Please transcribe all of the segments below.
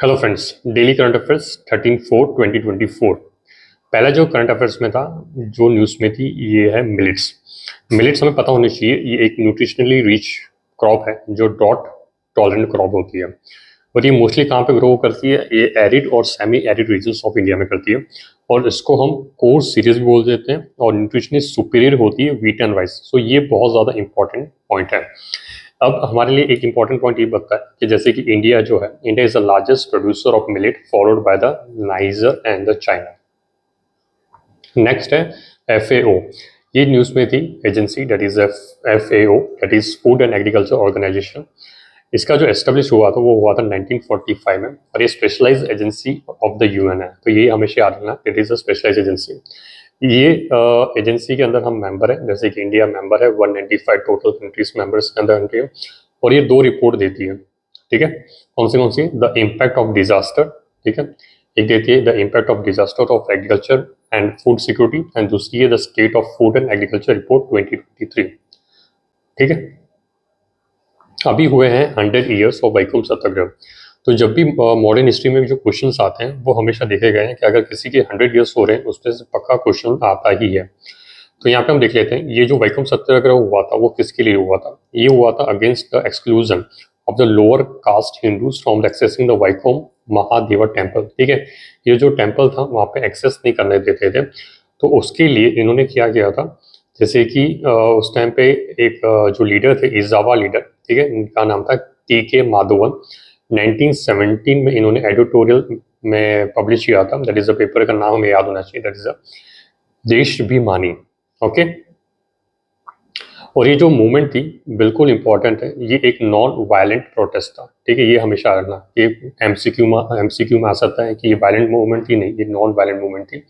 Hello friends, daily current affairs 13/4/2024। पहला जो current affairs में था, जो न्यूज़ में थी, ये है मिलेट्स। मिलेट्स हमें पता होनी चाहिए, ये एक न्यूट्रिशनली रिच क्रॉप है जो ड्रॉट टॉलरेंट क्रॉप होती है। और ये मोस्टली कहाँ पे ग्रो करती है? ये एरिड और semi arid regions of India में करती है। और इसको हम कोर्स सीरीज भी बोल देते हैं और न्यूट्रिशनली सुपीरियर होती है वीट एंड राइस। सो ये बहुत ज़्यादा इंपॉर्टेंट पॉइंट है। अब हमारे लिए एक इम्पॉर्टेंट पॉइंट ये बनता है कि जैसे कि इंडिया जो है, India is the largest producer of millet followed by the Niger and the China. Next है FAO। ये न्यूज़ में थी agency, that is FAO, that is food and agriculture organisation. इसका जो एस्टेब्लिश हुआ था वो हुआ था 1945 में, और ये specialised agency of the UN है। तो ये हमेशा याद रखना, it is a specialised agency. ये एजेंसी के अंदर हम मेंबर हैं, जैसे कि इंडिया मेंबर है, 195 टोटल कंट्रीज मेंबर्स के अंदर कंट्री है। और ये 2 रिपोर्ट देती है, ठीक है। कौन सी? द इम्पैक्ट ऑफ डिजास्टर, ठीक है। एक देती है the impact of disaster of agriculture and food security, and दूसरी है the state of food and agriculture report 2023, ठीक है। अभी हुए हैं 100 ईयर्स ऑफ वैकोम सत्याग्रह। तो जब भी मॉडर्न हिस्ट्री में जो क्वेश्चंस आते हैं वो हमेशा देखे गए हैं कि अगर किसी के 100 ईयर्स हो रहे हैं उसमें से पक्का क्वेश्चन आता ही है। तो यहाँ पे हम देख लेते हैं, ये जो वैकोम सत्याग्रह हुआ था वो किसके लिए हुआ था? ये हुआ था against the exclusion of the lower caste Hindus from accessing the Vaikom Mahadeva temple, ठीक है। ये जो टेम्पल था वहाँ पे एक्सेस नहीं करने देते थे, तो उसके लिए इन्होंने किया गया था, जैसे कि उस टाइम पे एक जो लीडर थे, इजावा लीडर, ठीक है, इनका नाम था TK माधवन। 1917 में इन्होंने एडिटोरियल में पब्लिश किया था, दैट इज अ पेपर का नाम हमें याद होना चाहिए, that is a Deshabhimani, okay. और ये जो मूवमेंट थी बिल्कुल इंपॉर्टेंट है, ये एक नॉन वायलेंट प्रोटेस्ट था, ठीक है। ये हमेशा रखना, ये MCQ में आ सकता है कि ये वायलेंट मूवमेंट थी, नहीं, ये नॉन वायलेंट मूवमेंट थी।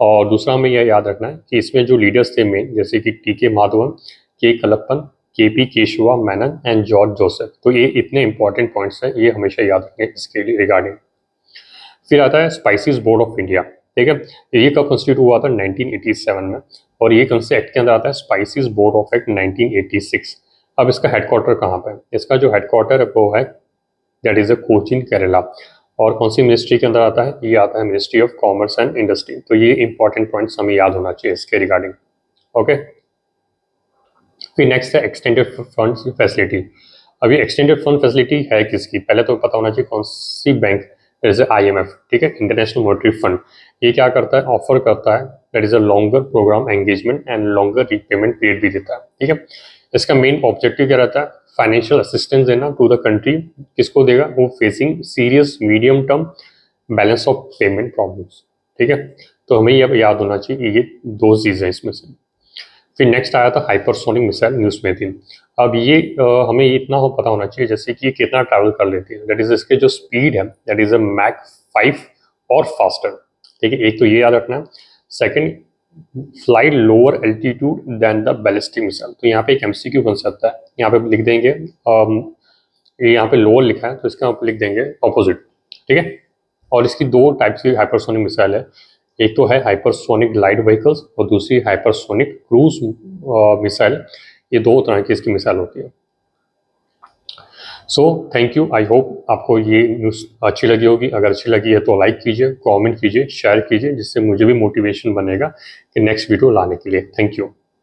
और दूसरा हमें यह याद रखना है कि इसमें जो लीडर्स थे मेन, जैसे कि TK Madhavan, K Kelappan, KP Keshwa Menon and George Joseph. तो ये इतने इंपॉर्टेंट पॉइंट्स हैं, ये हमेशा याद रखें इसके रिगार्डिंग। फिर आता है स्पाइसेस बोर्ड ऑफ इंडिया, ठीक है। ये कब कंस्टिट्यूट हुआ था? 1987 में। और ये कौन से एक्ट के अंदर आता है? Spices board of act 1986। अब इसका हेडक्वार्टर कहाँ पे है? इसका जो हेडक्वार्टर है वो है, दैट इज अ कोचीन, केरला। और कौन सी मिनिस्ट्री के अंदर आता है? ये आता है ministry of commerce and industry. तो ये इंपॉर्टेंट पॉइंट्स हमें याद होना चाहिए इसके रिगार्डिंग, ओके। फिर नेक्स्ट है एक्सटेंडेड फंड फैसिलिटी। अभी एक्सटेंडेड फंड फैसिलिटी है किसकी? पहले तो पता होना चाहिए कौन सी बैंक, जैसे IMF, ठीक है, इंटरनेशनल मॉनेटरी फंड। ये क्या करता है? ऑफर करता है, that is a longer programme engagement and longer repayment period भी देता है, ठीक है। इसका मेन ऑब्जेक्टिव क्या रहता है? फाइनेंशियल असिस्टेंस देना टू द कंट्री। किसको देगा? वो facing serious medium term balance of payment problems, ठीक है। तो हमें ये याद होना चाहिए, ये 2 चीज़ें इसमें से। फिर नेक्स्ट आया था हाइपरसोनिक मिसाइल, न्यूज़ में थी। अब ये हमें ये इतना पता होना चाहिए, जैसे कि ये कितना ट्रैवल कर लेती है, दैट इज इसके जो स्पीड है, दैट इज अ मैक 5 और फास्टर, ठीक है। एक तो ये याद रखना है। Second, fly lower altitude than the ballistic missile. तो यहाँ पे एक MCQ बन सकता है, यहाँ पे लिख देंगे, ये यहाँ पे लोअर लिखा है तो इसका आप लिख देंगे ऑपोजिट, ठीक है। और इसकी 2 टाइप्स की हाइपरसोनिक मिसाइल है। एक तो है हाइपरसोनिक ग्लाइड व्हीकल्स और दूसरी हाइपरसोनिक क्रूज मिसाइल। ये 2 तरह की इसकी मिसाइल होती है। So thank you, I hope आपको ये न्यूज़ अच्छी लगी होगी। अगर अच्छी लगी है तो लाइक कीजिए, कमेंट कीजिए, शेयर कीजिए, जिससे मुझे भी मोटिवेशन बनेगा कि नेक्स्ट वीडियो लाने के लिए। Thank you.